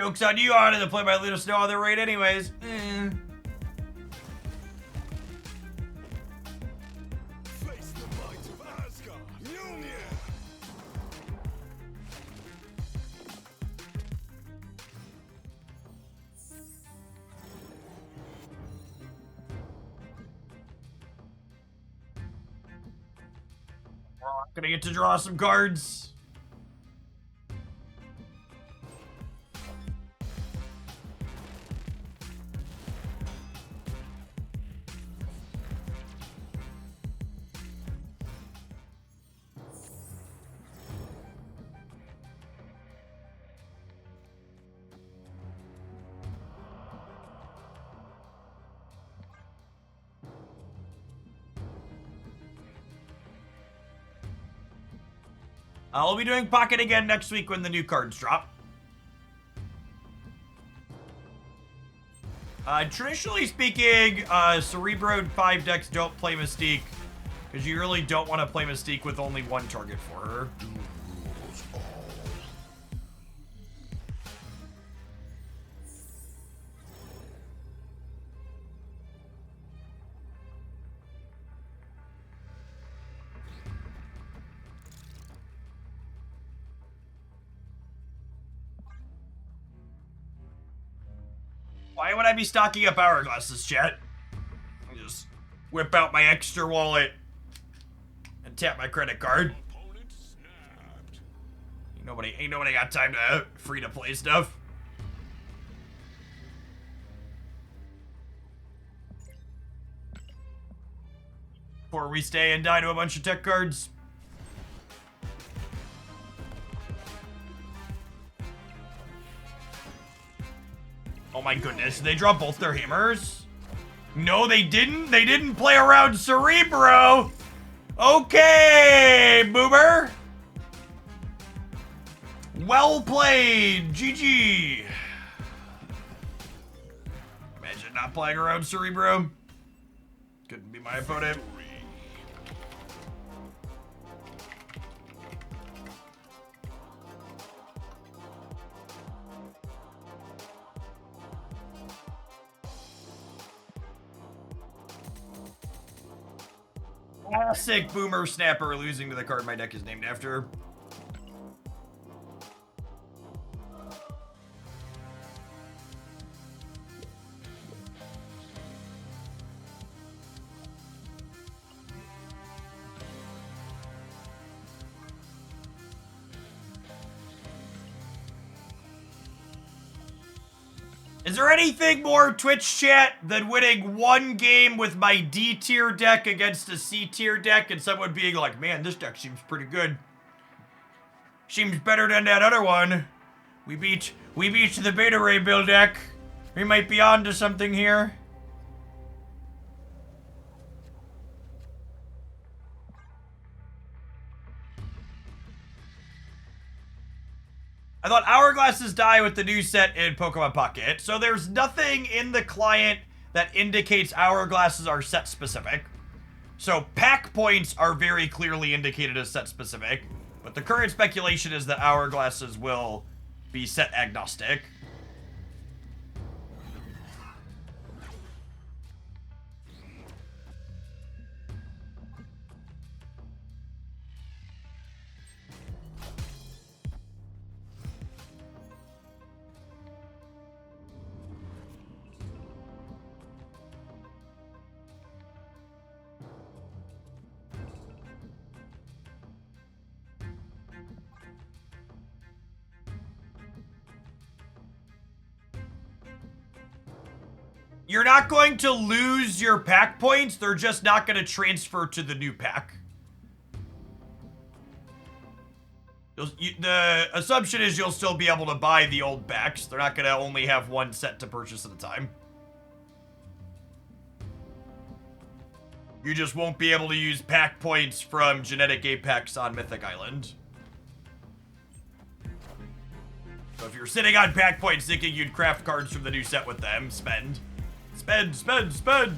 Joke's on you, I wanted to play my Little Snow on the raid anyways. Face the might of Asgard. Union. Gonna get to draw some cards. I'll be doing Pocket again next week when the new cards drop. Traditionally speaking, Cerebro 5 decks don't play Mystique, because you really don't want to play Mystique with only one target for her. Why would I be stocking up hourglasses, chat? Just whip out my extra wallet and tap my credit card. Opponent snapped. Ain't nobody got time to free to play stuff. Before we stay and die to a bunch of tech cards. Oh my goodness, did they draw both their hammers? No, they didn't. They didn't play around Cerebro. Okay, boomer. Well played, GG. Imagine not playing around Cerebro. Couldn't be my opponent. Classic Boomer Snapper losing to the card my deck is named after. Is there anything more, Twitch chat, than winning one game with my D tier deck against a C tier deck and someone being like, man, this deck seems pretty good. Seems better than that other one. We beat the Beta Ray build deck. We might be on to something here. I thought hourglasses die with the new set in Pokemon Pocket, so there's nothing in the client that indicates hourglasses are set specific. So pack points are very clearly indicated as set specific, but the current speculation is that hourglasses will be set agnostic. You're not going to lose your pack points, they're just not going to transfer to the new pack. The assumption is you'll still be able to buy the old packs. They're not going to only have one set to purchase at a time. You just won't be able to use pack points from Genetic Apex on Mythic Island. So if you're sitting on pack points thinking you'd craft cards from the new set with them, spend. Spend, spend, spend!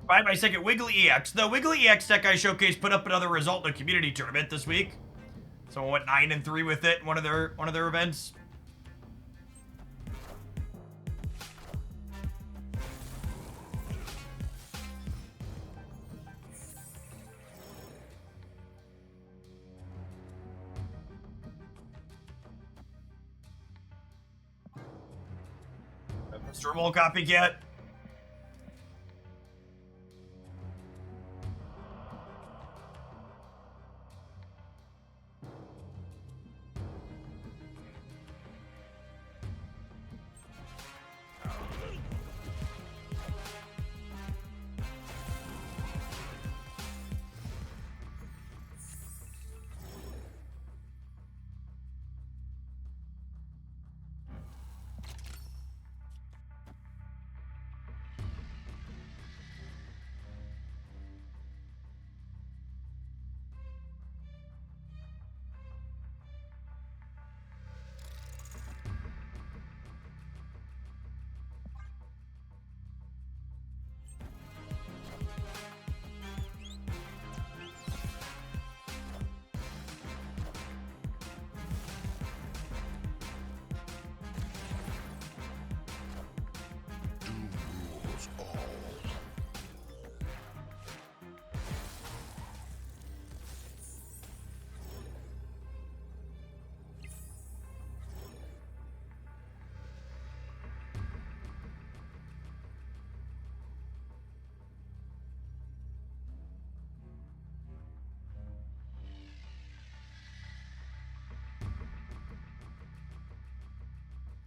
Buy my second Wiggly EX. The Wiggly EX deck I showcased put up another result in a community tournament this week. Someone went 9-3 with it in one of their events. Mr. Mole copycat.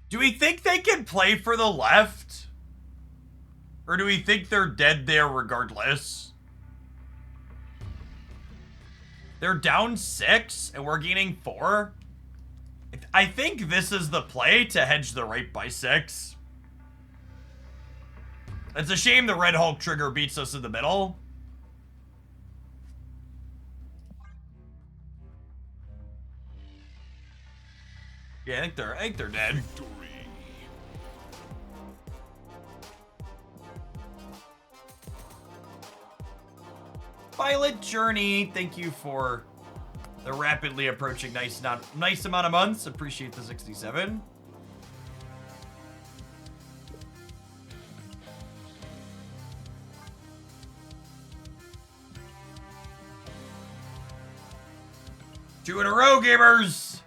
Do we think they can play for the left? Or do we think they're dead there regardless? They're down 6 and we're gaining 4? I think this is the play to hedge the right by 6. It's a shame the Red Hulk trigger beats us in the middle. Yeah, I think they're dead. Victory. Violet Journey, thank you for the rapidly approaching nice amount of months. Appreciate the 67. Two in a row, gamers.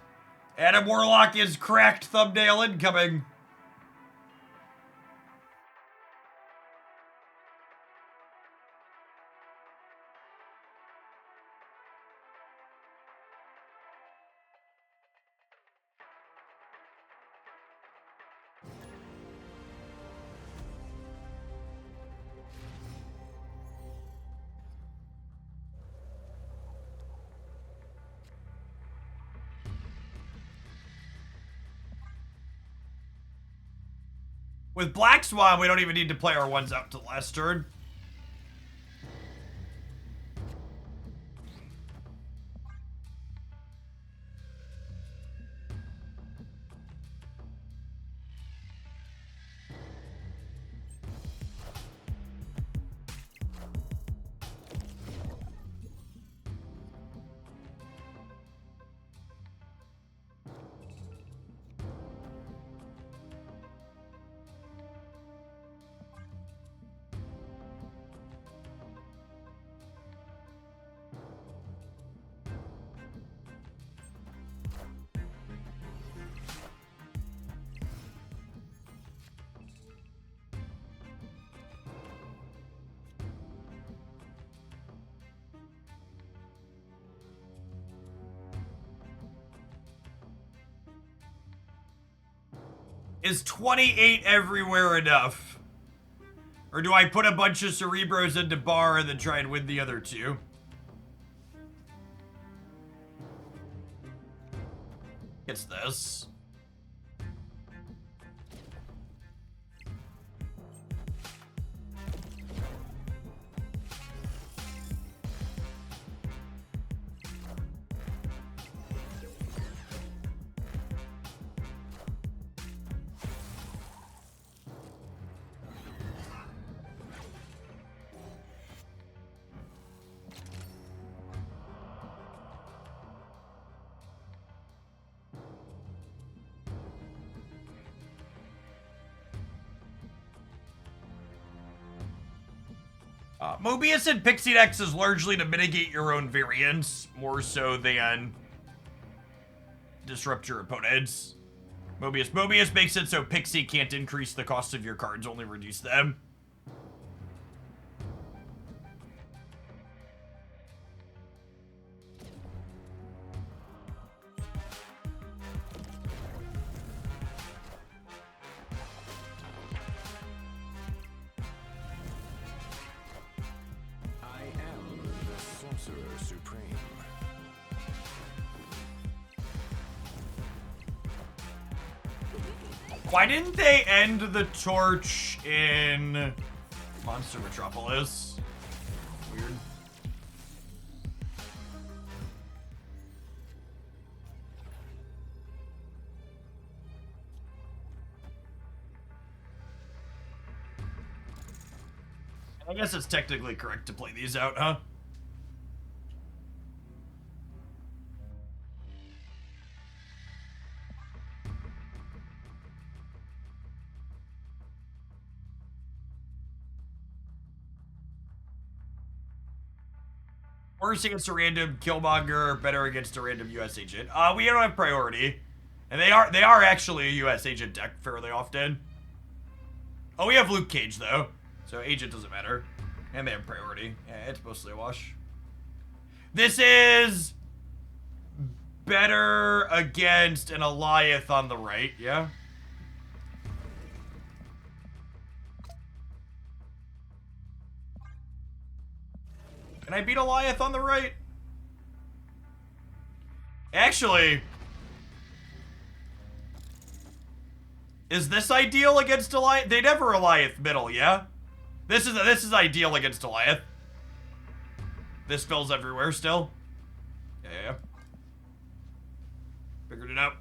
Adam Warlock is cracked thumbnail incoming. With Black Swan, we don't even need to play our ones out to the last turn. Is 28 everywhere enough? Or do I put a bunch of Cerebros into bar and then try and win the other two? It's this. Mobius and Pixie Dex is largely to mitigate your own variance, more so than disrupt your opponents. Mobius makes it so Pixie can't increase the cost of your cards, only reduce them. I am the Sorcerer Supreme. Why didn't they end the torch in Monster Metropolis? Weird. I guess it's technically correct to play these out, huh? Worse against a random Killmonger, better against a random US agent. We don't have priority. And they are actually a US agent deck fairly often. Oh, we have Luke Cage though. So agent doesn't matter. And they have priority. Yeah, it's mostly a wash. This is better against an Alioth on the right, yeah? Can I beat Alioth on the right? Actually, is this ideal against Alioth? They never Alioth middle, yeah? This is ideal against Alioth. This fills everywhere still. Yeah. Figured it out.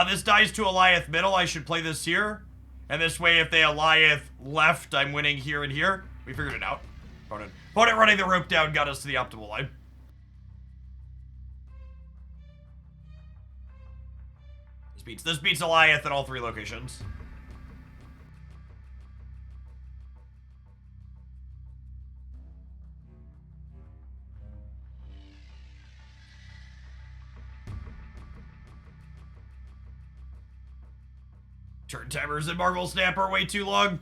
This dies to Alioth middle. I should play this here. And this way, if they Alioth left, I'm winning here and here. We figured it out. Opponent running the rope down got us to the optimal line. This beats Alioth at all three locations. Turn timers and Marvel Snap are way too long.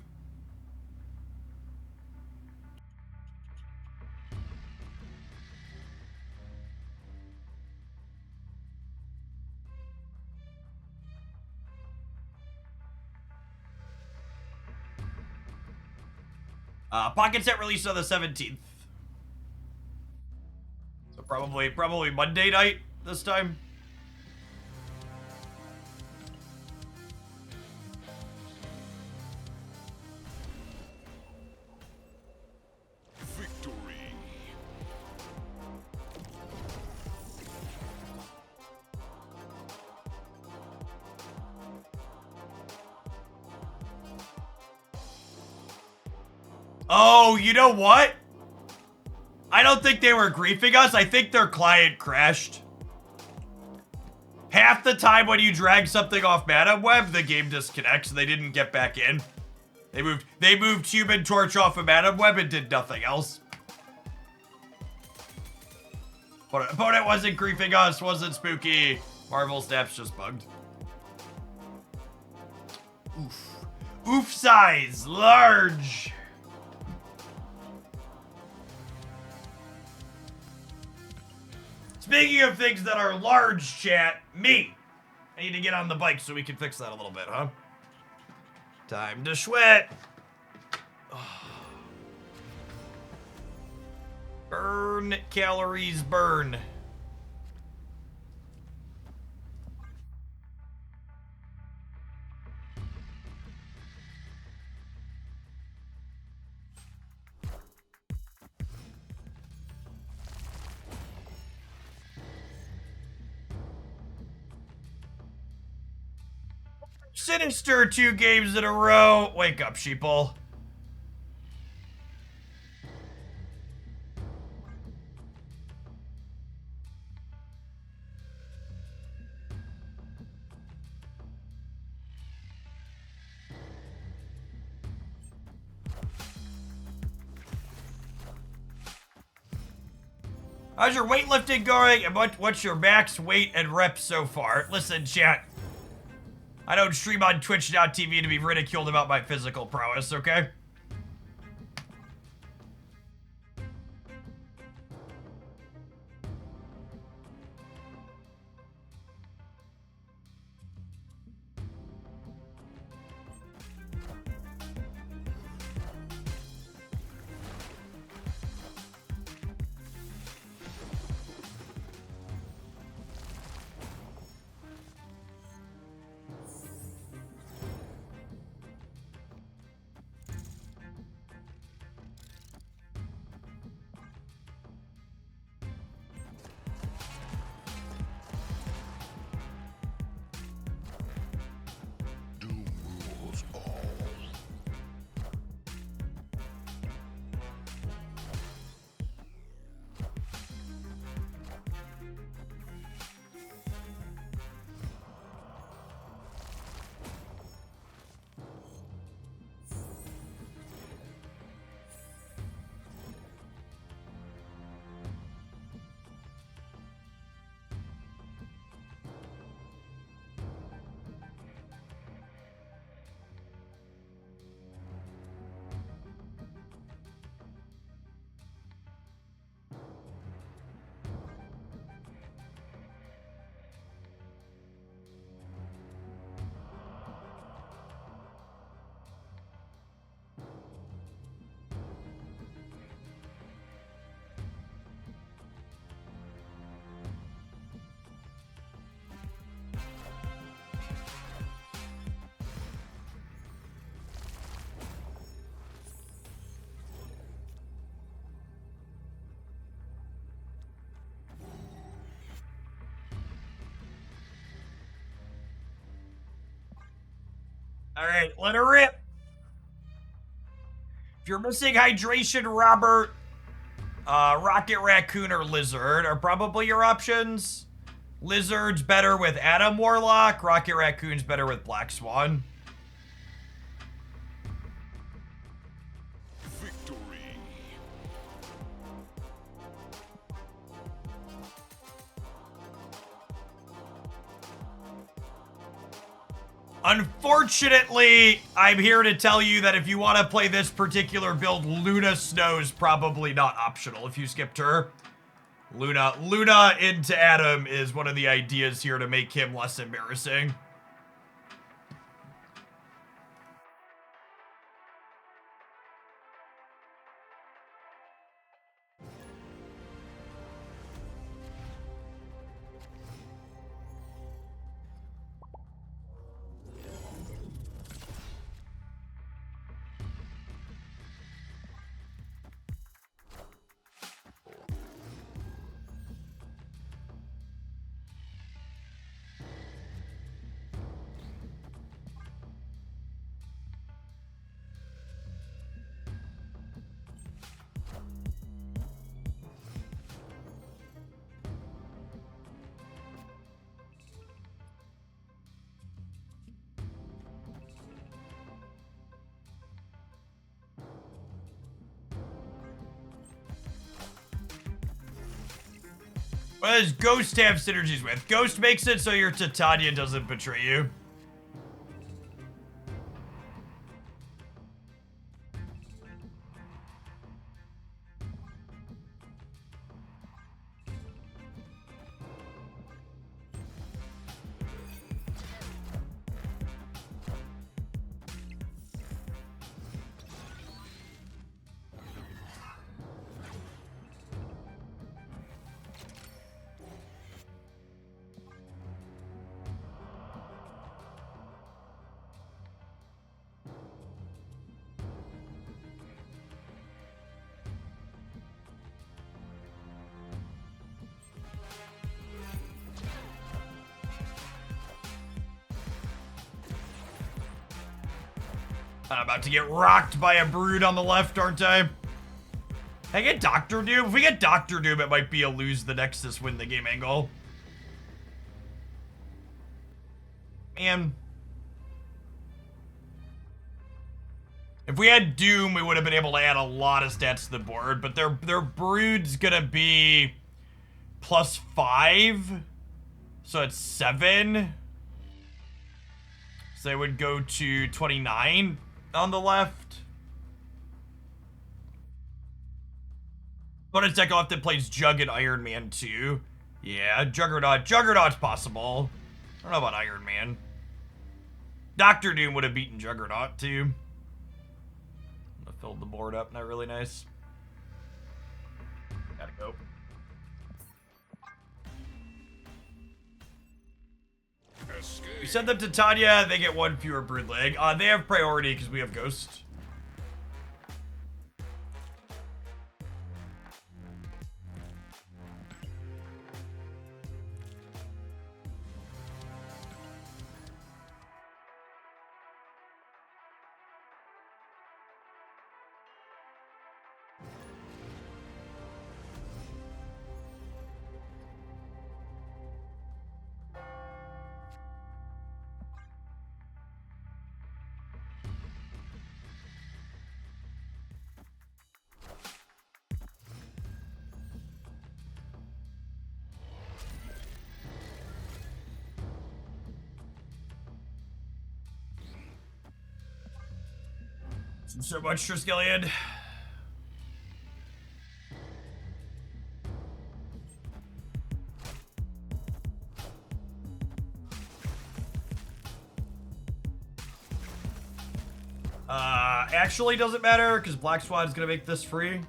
Pocket set released on the 17th. So probably Monday night this time. Victory. Oh, you know what? I don't think they were griefing us. I think their client crashed. Half the time when you drag something off Madam Web, the game disconnects and they didn't get back in. They moved Human Torch off of Madam Web and did nothing else. Opponent wasn't griefing us, wasn't spooky. Marvel Snap's just bugged. Oof. Oof size, large. Speaking of things that are large, chat, me. I need to get on the bike so we can fix that a little bit, huh? Time to sweat. Burn calories, burn. Sinister 2 games in a row. Wake up, sheeple. How's your weightlifting going, and what's your max weight and reps so far? Listen, chat. I don't stream on Twitch.tv to be ridiculed about my physical prowess, okay? Doom rules all. Alright, let her rip. If you're missing hydration, Robert, Rocket Raccoon or Lizard are probably your options. Lizard's better with Adam Warlock. Rocket Raccoon's better with Black Swan. Victory. Unfortunately, I'm here to tell you that if you want to play this particular build, Luna Snow's probably not optional if you skipped her. Luna into Adam is one of the ideas here to make him less embarrassing. What does Ghost have synergies with? Ghost makes it so your Titania doesn't betray you. I'm about to get rocked by a brood on the left, aren't I? I get Doctor Doom? If we get Doctor Doom, it might be a lose the Nexus, win the game angle. Man. If we had Doom, we would have been able to add a lot of stats to the board, but their brood's gonna be +5. So it's 7. So they would go to 29 on the left. Bonus deck often plays Jug and Iron Man too. Yeah, Juggernaut. Juggernaut's possible. I don't know about Iron Man. Doctor Doom would have beaten Juggernaut too. I filled the board up. Not really nice. Gotta go. We send them to Tanya. They get 1 fewer broodling. They have priority because we have Ghost. So much, Triskelion. Actually doesn't matter, because Black Swan is going to make this free.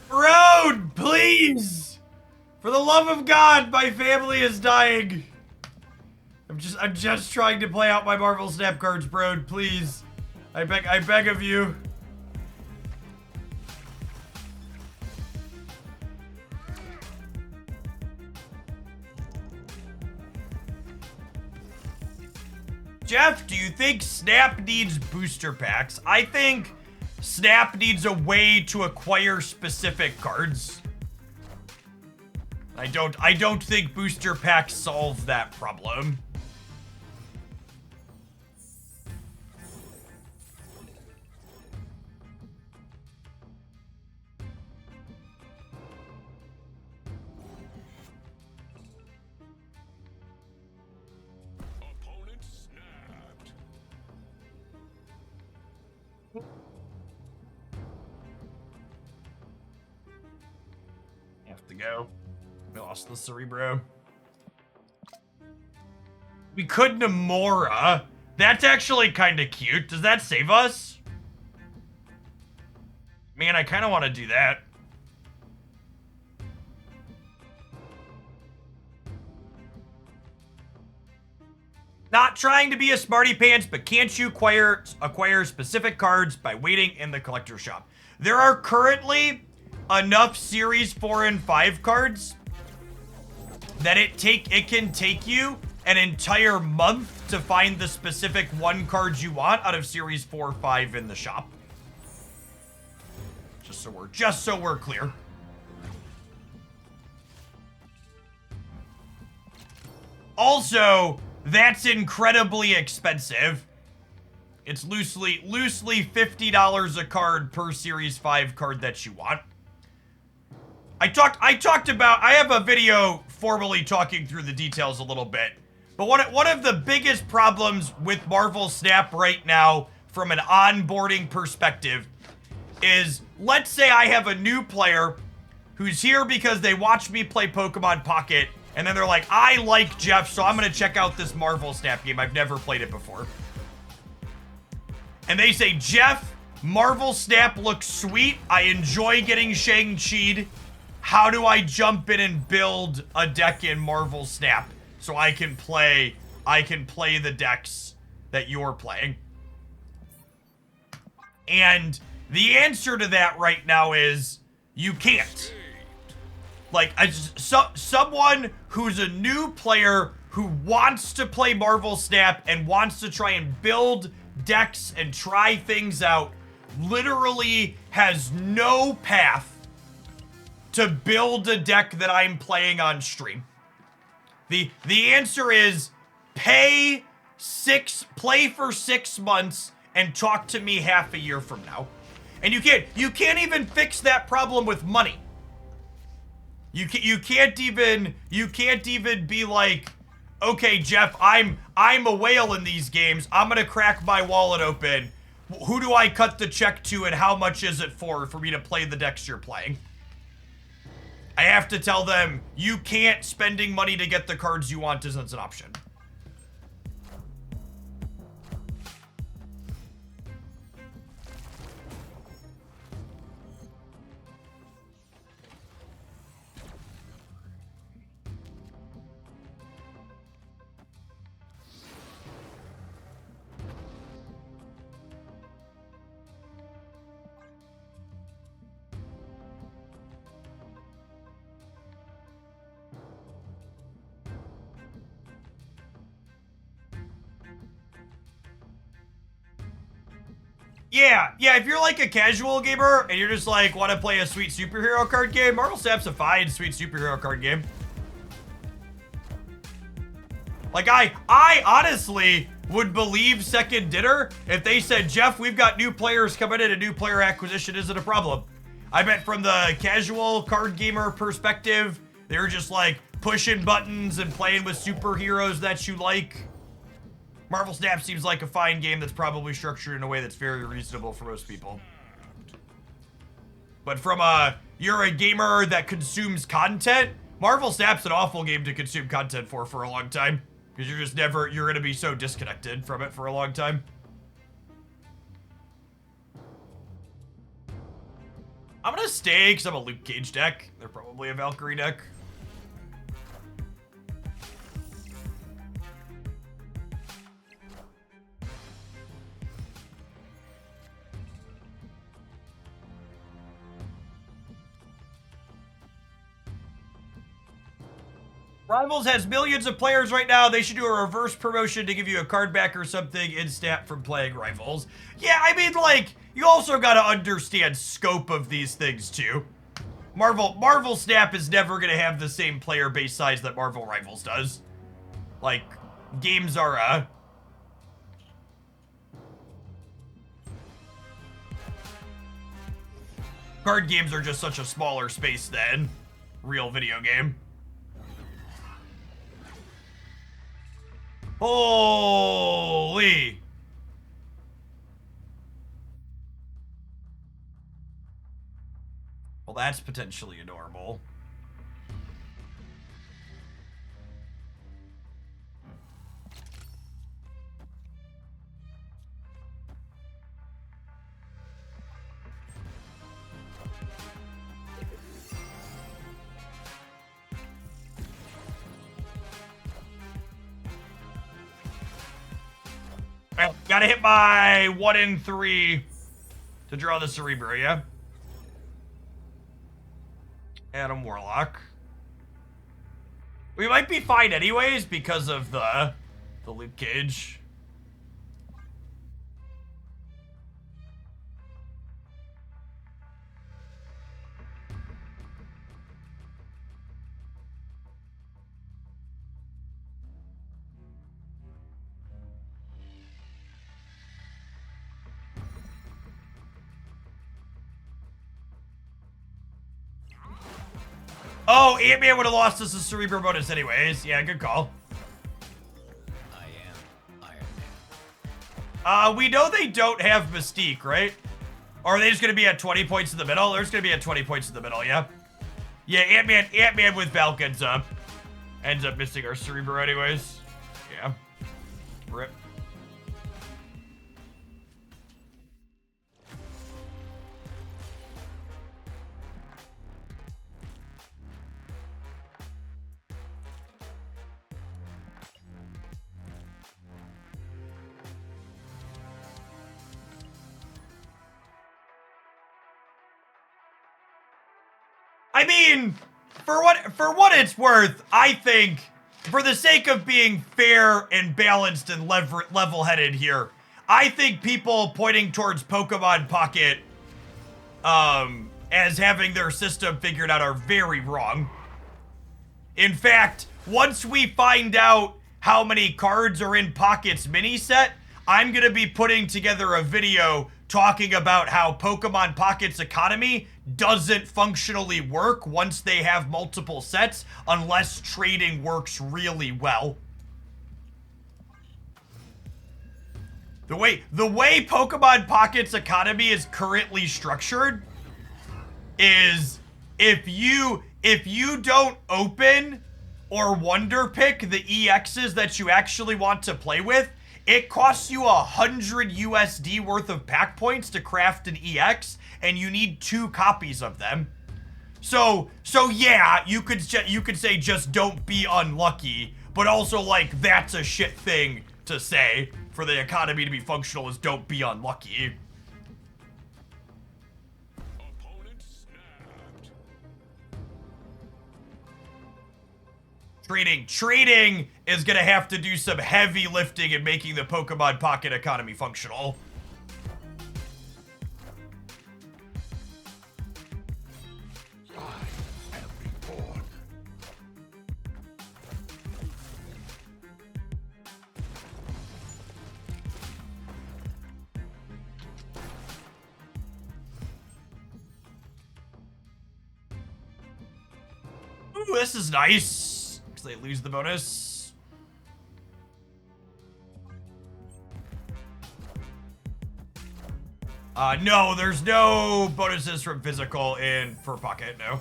Road, please! For the love of God, my family is dying. I'm just trying to play out my Marvel Snap cards, bro. Please. I beg of you. Jeff, do you think Snap needs booster packs? I think Snap needs a way to acquire specific cards. I don't think booster packs solve that problem. Have to go. We lost the Cerebro. We could Namora. That's actually kind of cute. Does that save us? Man, I kind of want to do that. Not trying to be a smarty pants, but can't you acquire specific cards by waiting in the collector shop? There are currently enough Series 4 and 5 cards that it can take you an entire month to find the specific one card you want out of Series 4 or 5 in the shop. Just so we're clear. Also, that's incredibly expensive. It's loosely $50 a card per Series 5 card that you want. I have a video formally talking through the details a little bit. But one of the biggest problems with Marvel Snap right now from an onboarding perspective is, let's say I have a new player who's here because they watch me play Pokemon Pocket, and then they're like, I like Jeff, so I'm going to check out this Marvel Snap game. I've never played it before. And they say, Jeff, Marvel Snap looks sweet. I enjoy getting Shang-Chi'd. How do I jump in and build a deck in Marvel Snap so I can play the decks that you're playing? And the answer to that right now is you can't. Like, someone who's a new player who wants to play Marvel Snap and wants to try and build decks and try things out literally has no path to build a deck that I'm playing on stream. The answer is play for 6 months and talk to me half a year from now. And you can't even fix that problem with money. You can't even be like, okay, Jeff, I'm a whale in these games. I'm gonna crack my wallet open. Who do I cut the check to and how much is it for me to play the decks you're playing? I have to tell them, you can't. Spending money to get the cards you want isn't an option. Yeah, if you're like a casual gamer and you're just like, want to play a sweet superhero card game, Marvel Snap's a fine sweet superhero card game. Like, I honestly would believe Second Dinner if they said, Jeff, we've got new players coming in and new player acquisition isn't a problem. I bet from the casual card gamer perspective, they're just like pushing buttons and playing with superheroes that you like. Marvel Snap seems like a fine game that's probably structured in a way that's very reasonable for most people. But from you're a gamer that consumes content, Marvel Snap's an awful game to consume content for a long time. Because you're gonna be so disconnected from it for a long time. I'm gonna stay because I'm a Luke Cage deck. They're probably a Valkyrie deck. Rivals has millions of players right now. They should do a reverse promotion to give you a card back or something in stat from playing Rivals. Yeah, I mean, like, you also gotta understand scope of these things, too. Marvel Snap is never gonna have the same player base size that Marvel Rivals does. Like, games are, card games are just such a smaller space than real video game. Holy! Well, that's potentially adorable. Well, gotta hit my 1 in 3 to draw the Cerebro, yeah? Adam Warlock. We might be fine anyways because of the Luke Cage. Oh, Ant-Man would have lost us a Cerebro bonus anyways. Yeah, good call. I am Iron Man. We know they don't have Mystique, right? Or are they just gonna be at 20 points in the middle? They're just gonna be at 20 points in the middle, yeah? Yeah, Ant-Man with Valk ends up missing our Cerebro anyways. Yeah. Rip. I mean, for what it's worth, I think, for the sake of being fair and balanced and level-headed here, I think people pointing towards Pokemon Pocket as having their system figured out are very wrong. In fact, once we find out how many cards are in Pocket's mini set, I'm gonna be putting together a video talking about how Pokemon Pocket's economy doesn't functionally work once they have multiple sets unless trading works really well. The way Pokemon Pocket's economy is currently structured is if you don't open or wonder pick the EXs that you actually want to play with, it costs you 100 USD worth of pack points to craft an EX, and you need 2 copies of them. So yeah, you could say just don't be unlucky, but also like that's a shit thing to say for the economy to be functional is don't be unlucky. Opponent snapped. Trading is gonna have to do some heavy lifting in making the Pokemon Pocket economy functional. I am reborn. Ooh, this is nice. Because they lose the bonus. No, there's no bonuses from physical for Pocket, no.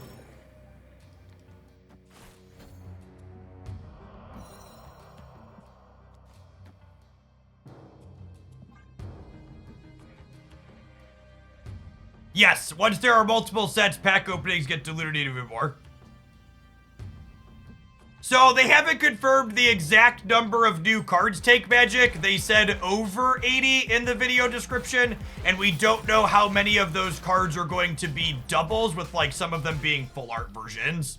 Yes, once there are multiple sets, pack openings get diluted even more. So they haven't confirmed the exact number of new cards take magic. They said over 80 in the video description, and we don't know how many of those cards are going to be doubles, with like some of them being full art versions.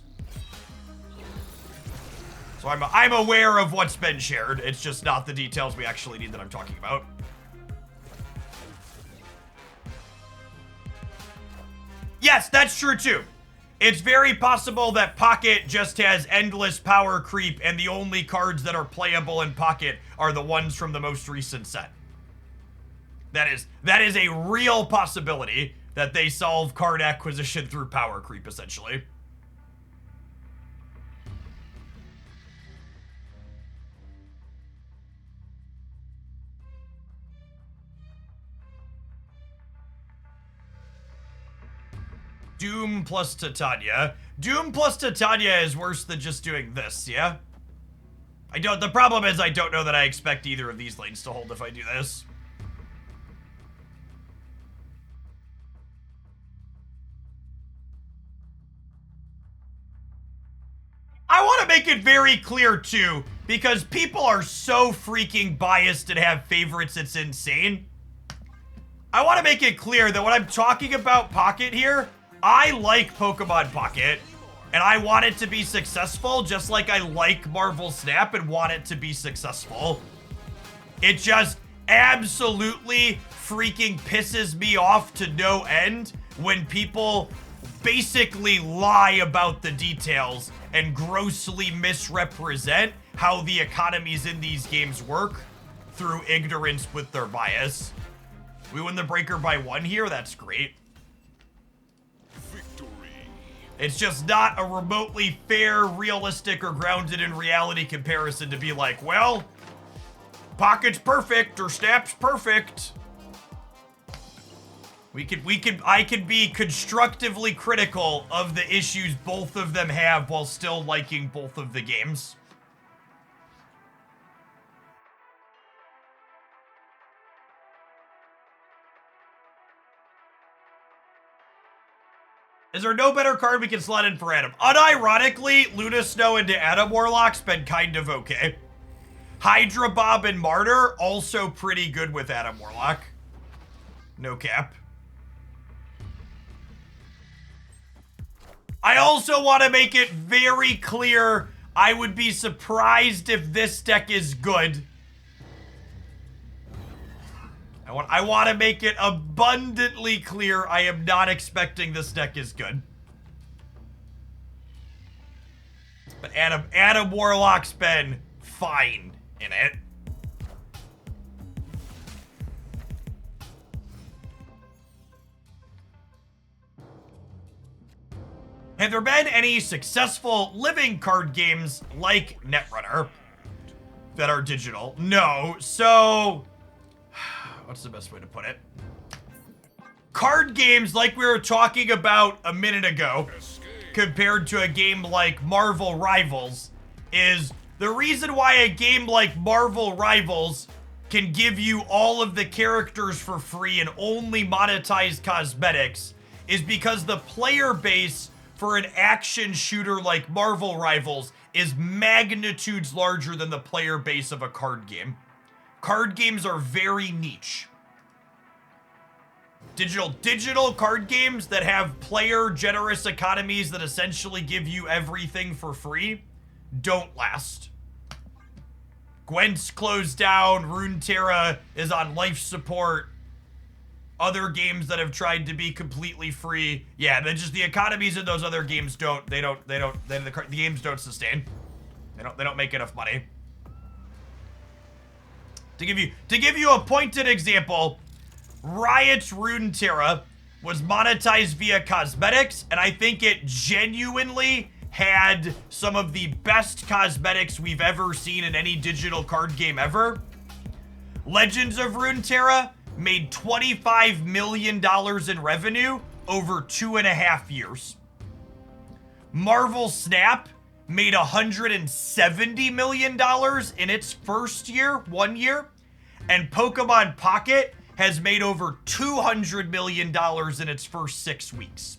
So I'm aware of what's been shared. It's just not the details we actually need that I'm talking about. Yes, that's true too. It's very possible that Pocket just has endless power creep and the only cards that are playable in Pocket are the ones from the most recent set. That is a real possibility that they solve card acquisition through power creep, essentially. Doom plus Titania. Doom plus Titania is worse than just doing this, yeah? The problem is I don't know that I expect either of these lanes to hold if I do this. I want to make it very clear too, because people are so freaking biased and have favorites, it's insane. I want to make it clear that when I'm talking about Pocket here, I like Pokemon Pocket, and I want it to be successful, just like I like Marvel Snap and want it to be successful. It just absolutely freaking pisses me off to no end when people basically lie about the details and grossly misrepresent how the economies in these games work through ignorance with their bias. We win the breaker by 1 here, that's great. It's just not a remotely fair, realistic, or grounded in reality comparison to be like, well, Pocket's perfect or Snap's perfect. I could be constructively critical of the issues both of them have while still liking both of the games. Is there no better card we can slot in for Adam? Unironically, Luna Snow into Adam Warlock's been kind of okay. Hydra Bob and Martyr, also pretty good with Adam Warlock. No cap. I also want to make it very clear, I would be surprised if this deck is good. I want to make it abundantly clear I am not expecting this deck is good. But Adam Warlock's been fine in it. Have there been any successful living card games like Netrunner that are digital? No. So, what's the best way to put it? Card games like we were talking about a minute ago, compared to a game like Marvel Rivals, is the reason why a game like Marvel Rivals can give you all of the characters for free and only monetize cosmetics is because the player base for an action shooter like Marvel Rivals is magnitudes larger than the player base of a card game. Card games are very niche. Digital card games that have player generous economies that essentially give you everything for free don't last. Gwent's closed down, Runeterra is on life support. Other games that have tried to be completely free, yeah, the economies in those other games the games don't sustain. They don't make enough money. To give you a pointed example, Riot's Runeterra was monetized via cosmetics, and I think it genuinely had some of the best cosmetics we've ever seen in any digital card game ever. Legends of Runeterra made $25 million in revenue over 2.5 years. Marvel Snap made $170 million in its first year, 1 year, and Pokemon Pocket has made over $200 million in its first 6 weeks.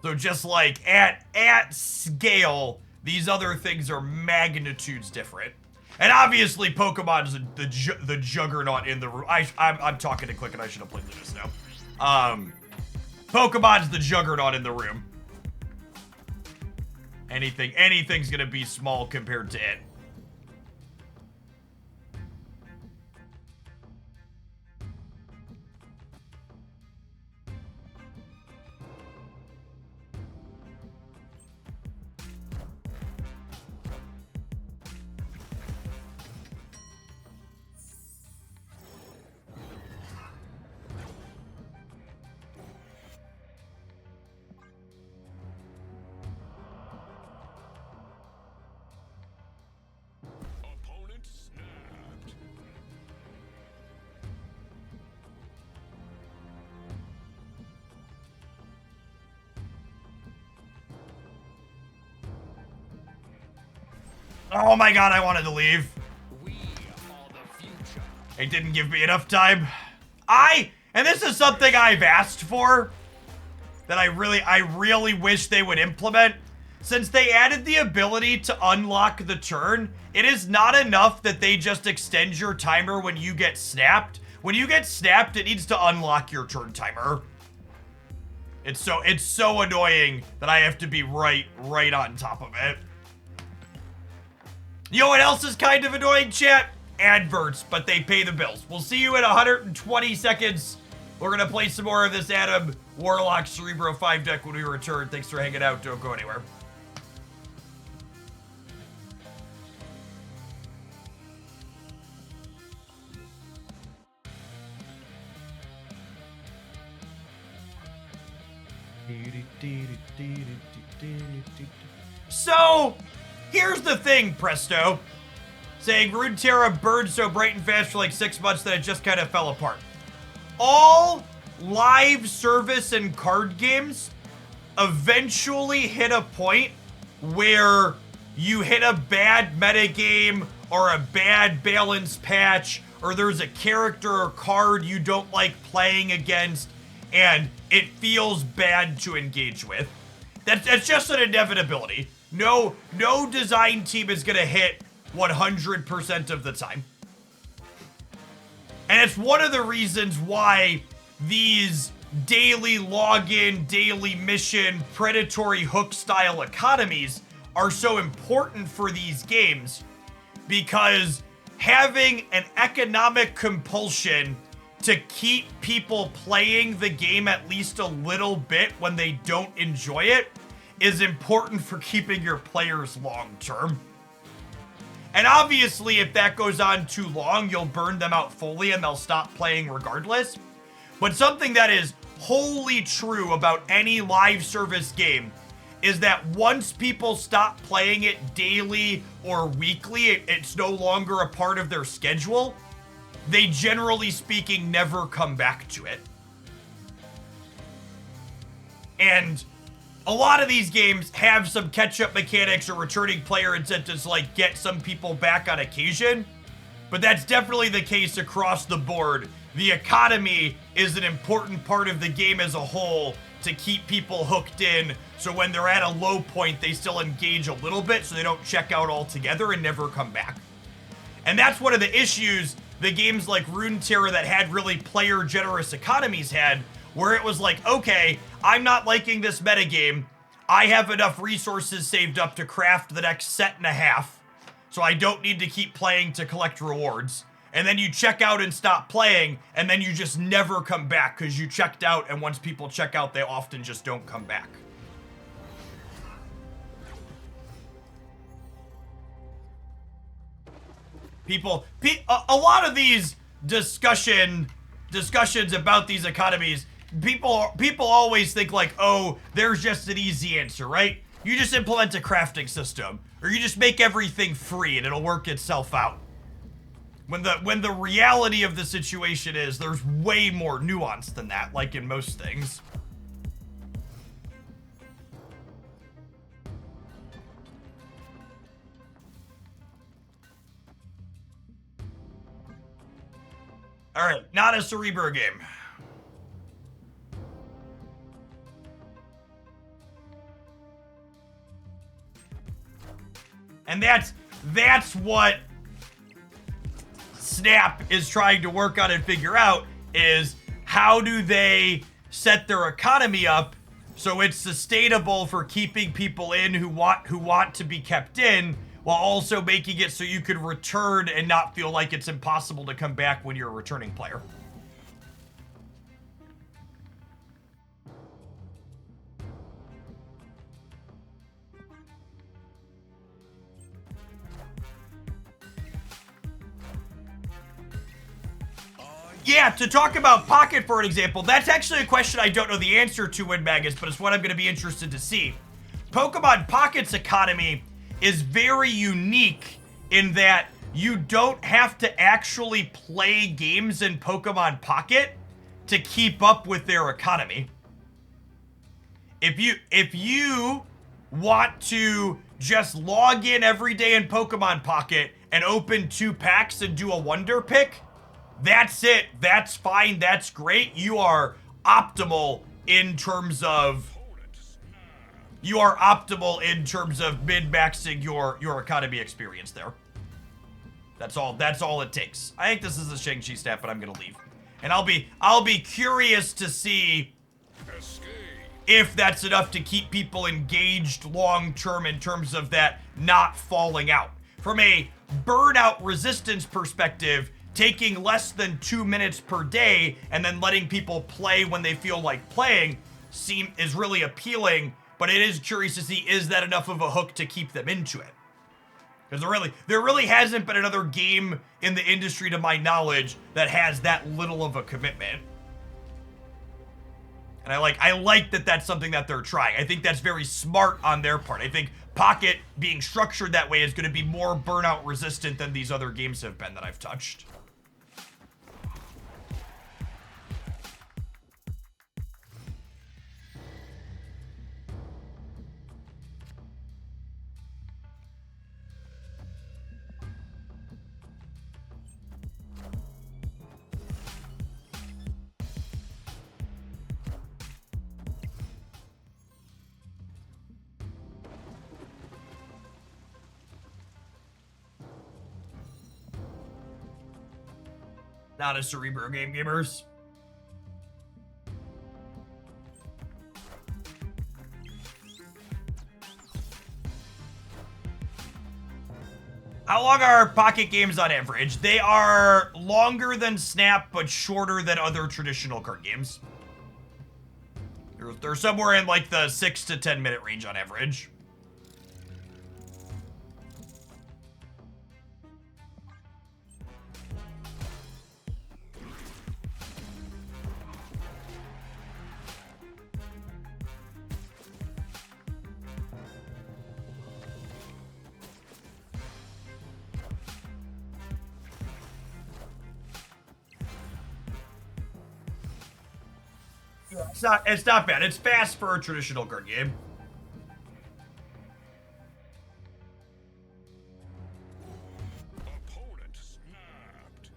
So just like at scale, these other things are magnitudes different. And obviously Pokemon's the juggernaut in the room. I'm talking to Click and I should have played this now. Pokemon's the juggernaut in the room. Anything's gonna be small compared to it. Opponent snapped. Oh my god, I wanted to leave. We are the future. It didn't give me enough time. And this is something I've asked for that I really wish they would implement. Since they added the ability to unlock the turn, it is not enough that they just extend your timer when you get snapped. When you get snapped, it needs to unlock your turn timer. It's so annoying that I have to be right on top of it. You know what else is kind of annoying, chat? Adverts, but they pay the bills. We'll see you in 120 seconds. We're gonna play some more of this Adam Warlock Cerebro 5 deck when we return. Thanks for hanging out. Don't go anywhere. So, here's the thing, Presto. Saying Runeterra burned so bright and fast for like 6 months that it just kind of fell apart. All live service and card games eventually hit a point where you hit a bad metagame or a bad balance patch, or there's a character or card you don't like playing against, and it feels bad to engage with. That's just an inevitability. No design team is gonna hit 100% of the time. And it's one of the reasons why these daily login, daily mission, predatory hook style economies are so important for these games, because having an economic compulsion to keep people playing the game at least a little bit when they don't enjoy it is important for keeping your players long term. And obviously, if that goes on too long, you'll burn them out fully and they'll stop playing regardless. But something that is wholly true about any live service game is that once people stop playing it daily or weekly, it's no longer a part of their schedule, they generally speaking never come back to it. And a lot of these games have some catch-up mechanics or returning player incentives to like get some people back on occasion, but that's definitely the case across the board. The economy is an important part of the game as a whole to keep people hooked in, so when they're at a low point, they still engage a little bit so they don't check out altogether and never come back. And that's one of the issues the games like Runeterra that had really player-generous economies had, where it was like, okay, I'm not liking this metagame. I have enough resources saved up to craft the next set and a half, so I don't need to keep playing to collect rewards. And then you check out and stop playing, and then you just never come back because you checked out, and once people check out, they often just don't come back. A lot of these discussions about these economies, people always think like, oh, there's just an easy answer, right? You just implement a crafting system, or you just make everything free and it'll work itself out. When the reality of the situation is there's way more nuance than that, like in most things. All right, not a Cerebro game. And that's what Snap is trying to work on and figure out, is how do they set their economy up so it's sustainable for keeping people in who want to be kept in, while also making it so you could return and not feel like it's impossible to come back when you're a returning player. Yeah, to talk about Pocket, for an example, that's actually a question I don't know the answer to, Winmagus, but it's what I'm going to be interested to see. Pokemon Pocket's economy is very unique in that you don't have to actually play games in Pokemon Pocket to keep up with their economy. If you want to just log in every day in Pokemon Pocket and open 2 packs and do a wonder pick, that's it. That's fine. That's great. You are optimal in terms of min-maxing your economy experience there. That's all it takes. I think this is a Shang-Chi stat, but I'm gonna leave. And I'll be curious to see if that's enough to keep people engaged long-term in terms of that not falling out. From a burnout resistance perspective, taking less than 2 minutes per day and then letting people play when they feel like playing is really appealing, but it is curious to see, is that enough of a hook to keep them into it? Because there really hasn't been another game in the industry, to my knowledge, that has that little of a commitment. And I like that that's something that they're trying. I think that's very smart on their part. I think Pocket being structured that way is going to be more burnout resistant than these other games have been that I've touched. Not a Cerebro game, gamers. How long are Pocket games on average? They are longer than Snap, but shorter than other traditional card games. They're somewhere in like the 6 to 10 minute range on average. It's not bad. It's fast for a traditional card game. Opponent snapped.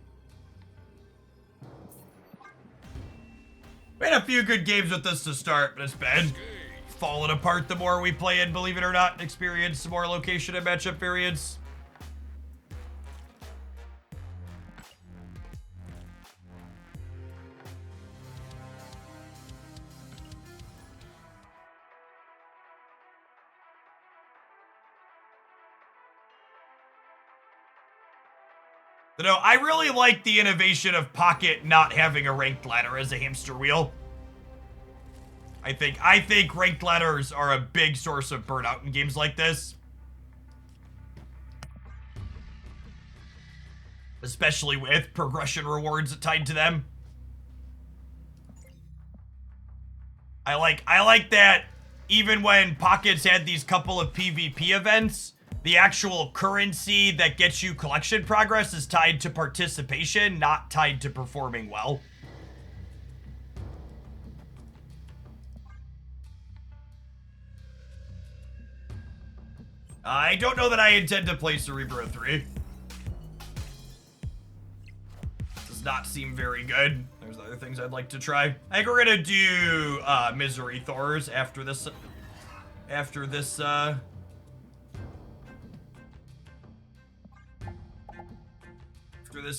We had a few good games with this to start, but it's been falling apart the more we play and, believe it or not, experience some more location and matchup variance. You know, I really like the innovation of Pocket not having a ranked ladder as a hamster wheel. I think ranked ladders are a big source of burnout in games like this. Especially with progression rewards tied to them. I like that even when Pockets had these couple of PvP events, the actual currency that gets you collection progress is tied to participation, not tied to performing well. I don't know that I intend to play Cerebro 3. Does not seem very good. There's other things I'd like to try. I think we're gonna do Misery Thors after this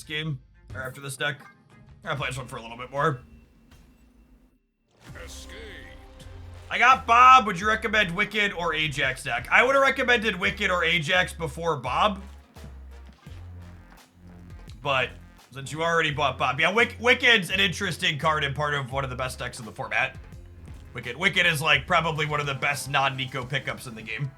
game, or after this deck. I'm gonna play this one for a little bit more. Escaped. I got Bob. Would you recommend Wiccan or Ajax deck? I would have recommended Wiccan or Ajax before Bob. But since you already bought Bob, yeah, Wiccan's an interesting card and part of one of the best decks in the format. Wiccan is like probably one of the best non-Nico pickups in the game.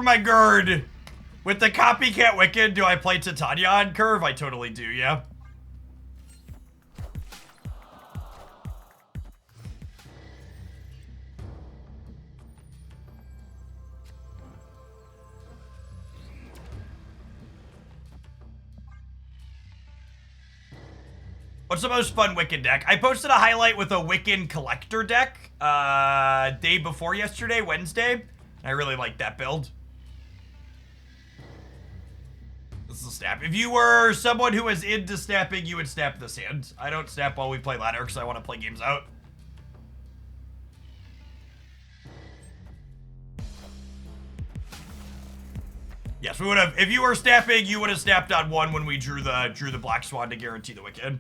My god. With the copycat Wiccan, do I play Titania on curve? I totally do, yeah. What's the most fun Wiccan deck? I posted a highlight with a Wiccan collector deck day before yesterday, Wednesday. I really like that build. This is a snap. If you were someone who was into snapping, you would snap this hand. I don't snap while we play ladder because I want to play games out. Yes, we would have. If you were snapping, you would have snapped on one when we drew the Black Swan to guarantee the Wiccan.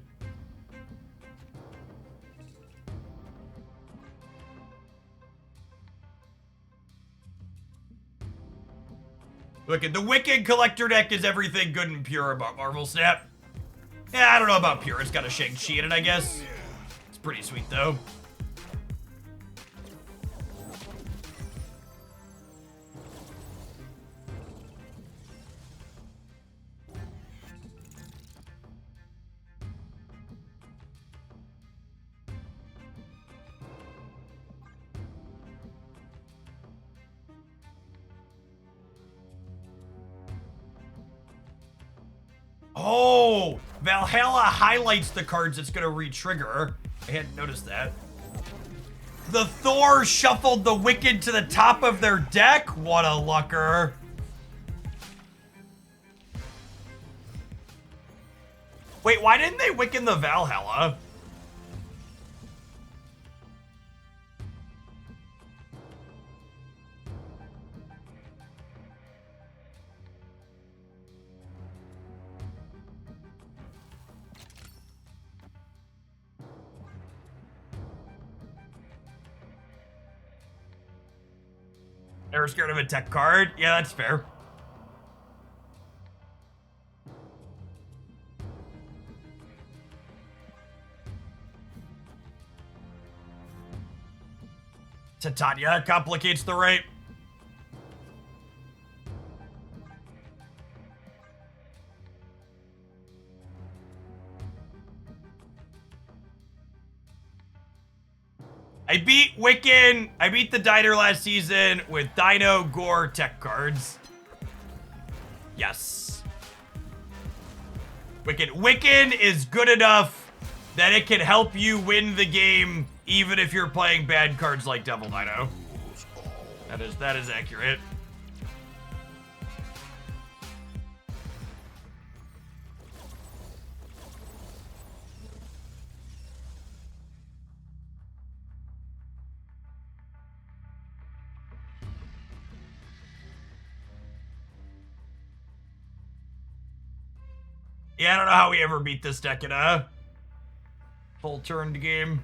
Look at the Wiccan collector deck is everything good and pure about Marvel Snap. Yeah, I don't know about pure. It's got a Shang-Chi in it, I guess. It's pretty sweet, though. Oh, Valhalla highlights the cards it's gonna re-trigger. I hadn't noticed that. The Thor shuffled the Wiccan to the top of their deck. What a lucker. Wait, why didn't they Wiccan the Valhalla? They were scared of a tech card? Yeah, that's fair. Titania complicates the rape. I beat Wiccan. I beat the Diner last season with Dino Gore tech cards. Yes. Wiccan is good enough that it can help you win the game even if you're playing bad cards like Devil Dino. That is accurate. Yeah, I don't know how we ever beat this deck in a full turned game.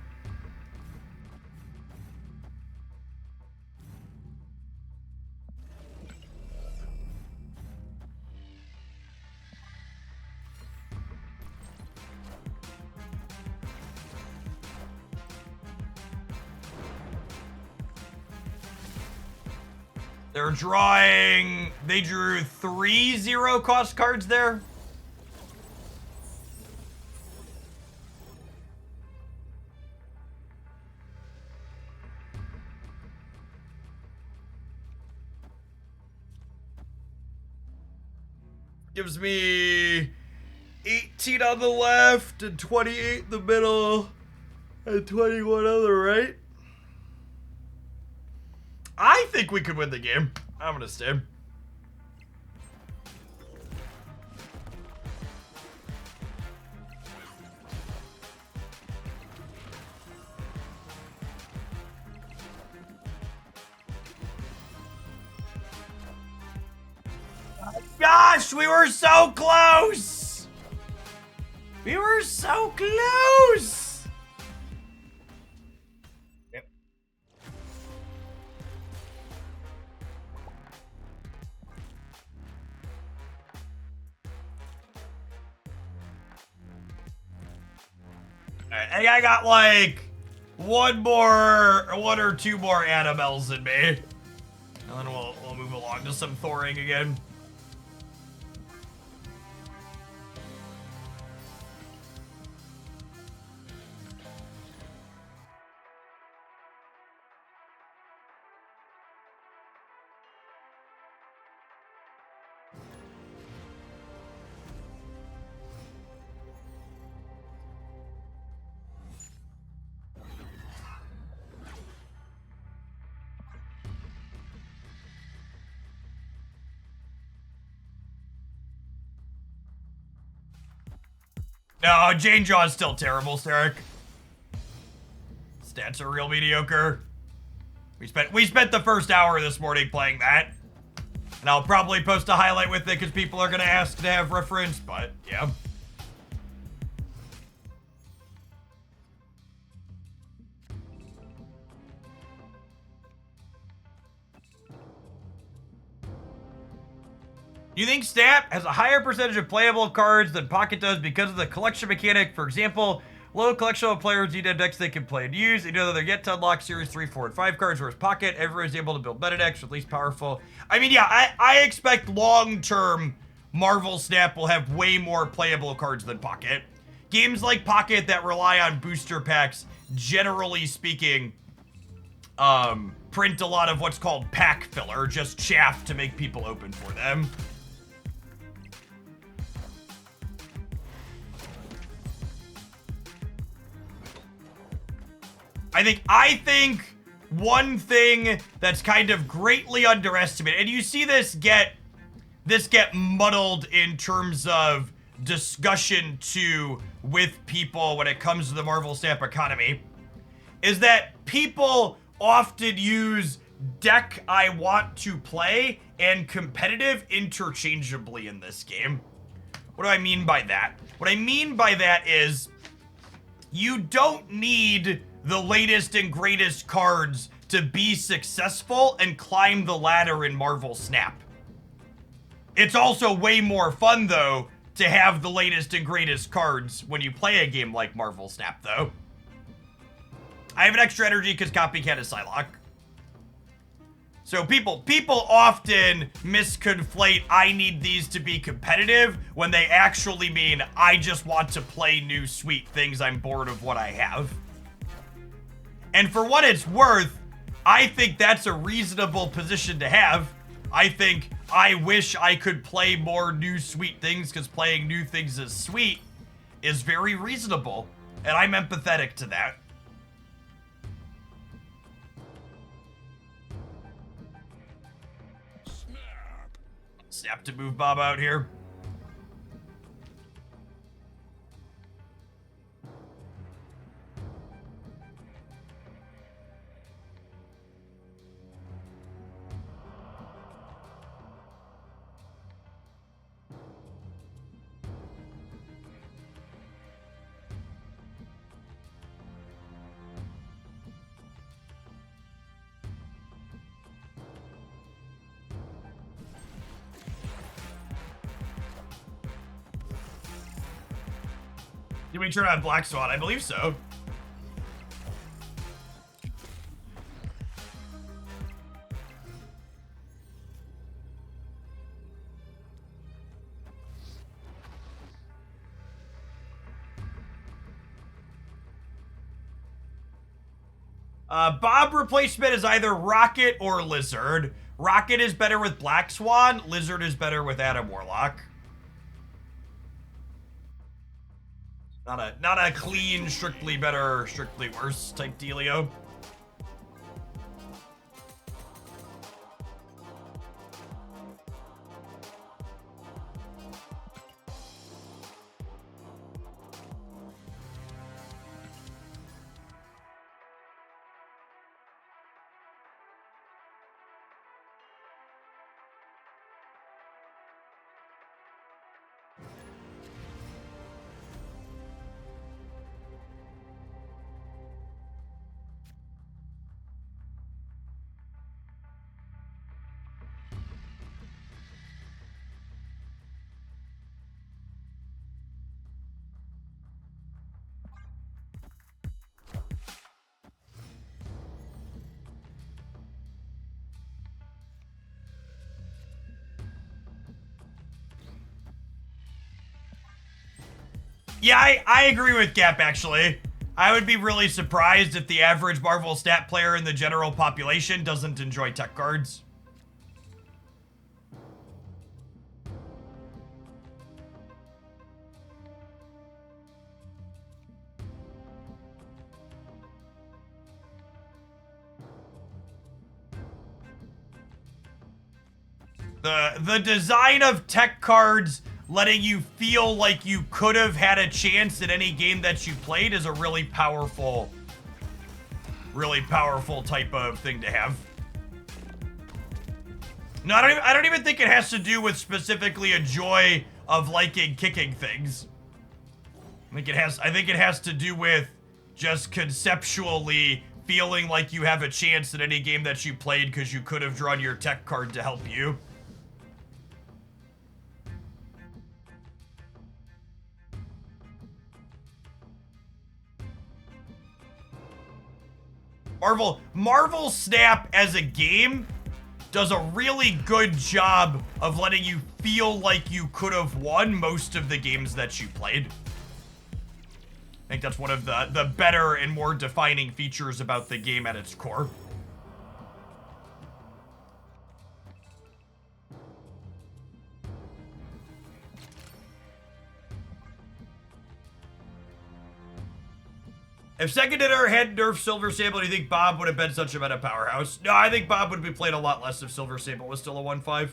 They're drawing... They drew 3 0-cost cards there. Gives me 18 on the left and 28 in the middle and 21 on the right. I think we could win the game. I'm gonna stay. Gosh, we were so close! We were so close! Yep. Alright, I think I got like one or two more animals in me. And then we'll move along to some Thoring again. No, Jane Jaw's still terrible, Sarek. Stats are real mediocre. We spent the first hour this morning playing that. And I'll probably post a highlight with it because people are gonna ask to have reference, but yeah. You think Snap has a higher percentage of playable cards than Pocket does because of the collection mechanic? For example, low collection of players need to decks they can play and use. They know that they're yet to unlock Series 3, 4, and 5 cards, whereas Pocket, everyone's able to build meta decks with least powerful. I mean, yeah, I expect long-term Marvel Snap will have way more playable cards than Pocket. Games like Pocket that rely on booster packs, generally speaking, print a lot of what's called pack filler, just chaff to make people open for them. I think one thing that's kind of greatly underestimated, and you see this get muddled in terms of discussion too with people when it comes to the Marvel Snap economy, is that people often use deck I want to play and competitive interchangeably in this game. What do I mean by that? What I mean by that is you don't need the latest and greatest cards to be successful and climb the ladder in Marvel Snap. It's also way more fun, though, to have the latest and greatest cards when you play a game like Marvel Snap, though. I have an extra energy because Copycat is Psylocke. So people often misconflate I need these to be competitive when they actually mean I just want to play new sweet things. I'm bored of what I have. And for what it's worth, I think that's a reasonable position to have. I think I wish I could play more new sweet things because playing new things is sweet is very reasonable. And I'm empathetic to that. Snap to move Bob out here. Did we turn on Black Swan? I believe so. Bob replacement is either Rocket or Lizard. Rocket is better with Black Swan. Lizard is better with Adam Warlock. Not a clean, strictly better, strictly worse type dealio. Yeah, I agree with Gap, actually. I would be really surprised if the average Marvel stat player in the general population doesn't enjoy tech cards. The design of tech cards letting you feel like you could have had a chance at any game that you played is a really powerful type of thing to have. No, I don't even think it has to do with specifically a joy of liking kicking things. I think it has to do with just conceptually feeling like you have a chance at any game that you played because you could have drawn your tech card to help you. Marvel Snap as a game does a really good job of letting you feel like you could have won most of the games that you played. I think that's one of the better and more defining features about the game at its core. If Second Dinner had nerfed Silver Sable, do you think Bob would have been such a meta powerhouse? No, I think Bob would be played a lot less if Silver Sable was still a 1-5.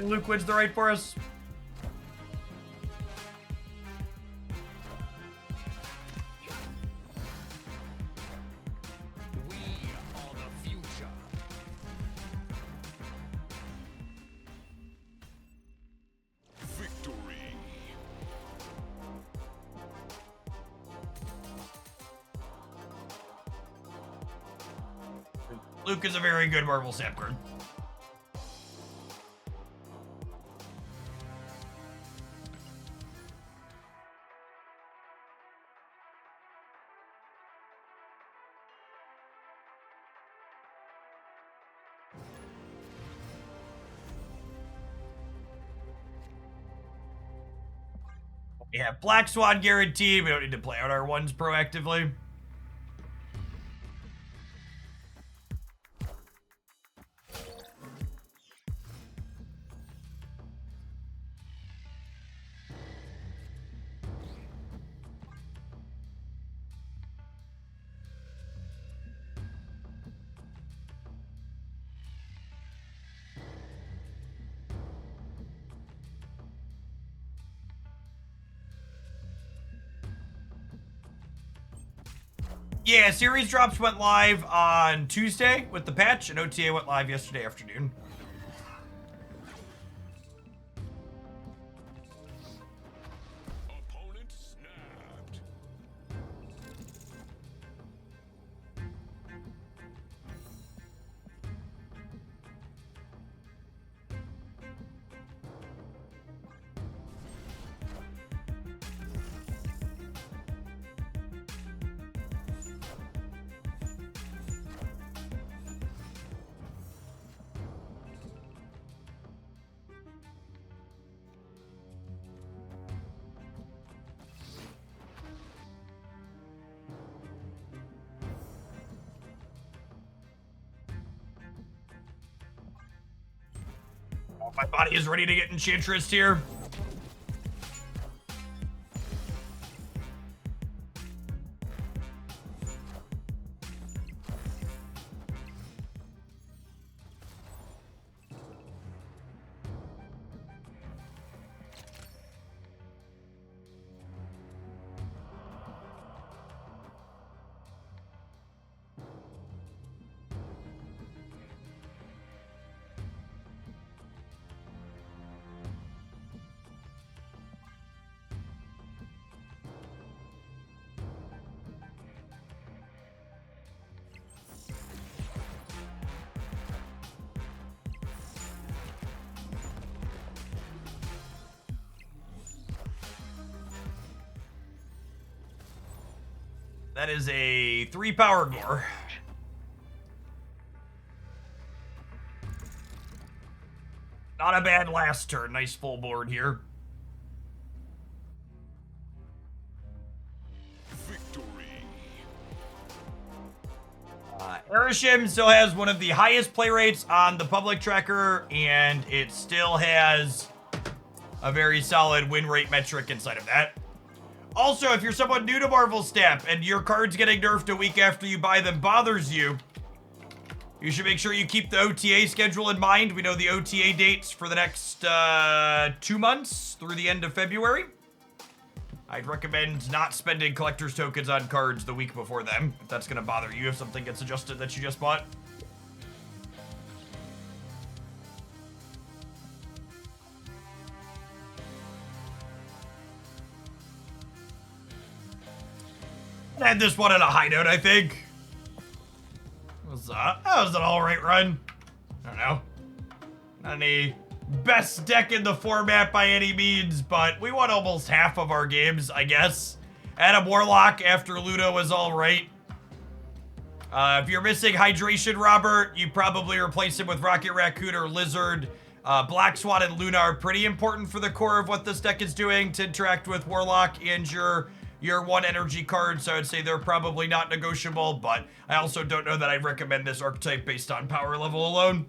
Luke wins the right for us. We are the future. Victory. Luke is a very good Marvel Sap card. Yeah, Black Swan guaranteed. We don't need to play out our ones proactively. Yeah, series drops went live on Tuesday with the patch, and OTA went live yesterday afternoon. Opponent snapped. My body is ready to get Enchantress here. That is a 3 power gore. Not a bad last turn. Nice full board here. Victory. Erishim still has one of the highest play rates on the public tracker, and it still has a very solid win rate metric inside of that. Also, if you're someone new to Marvel Snap and your cards getting nerfed a week after you buy them bothers you, you should make sure you keep the OTA schedule in mind. We know the OTA dates for the next 2 months through the end of February. I'd recommend not spending collector's tokens on cards the week before them, if that's going to bother you if something gets adjusted that you just bought. Had this one at a high note, I think. That was an alright run. I don't know. Not any best deck in the format by any means, but we won almost half of our games, I guess. Adam Warlock after Ludo was alright. If you're missing Hydration, Robert, you probably replace him with Rocket Raccoon or Lizard. Black Swan and Luna are pretty important for the core of what this deck is doing to interact with Warlock and your 1 energy card, so I'd say they're probably not negotiable, but I also don't know that I'd recommend this archetype based on power level alone.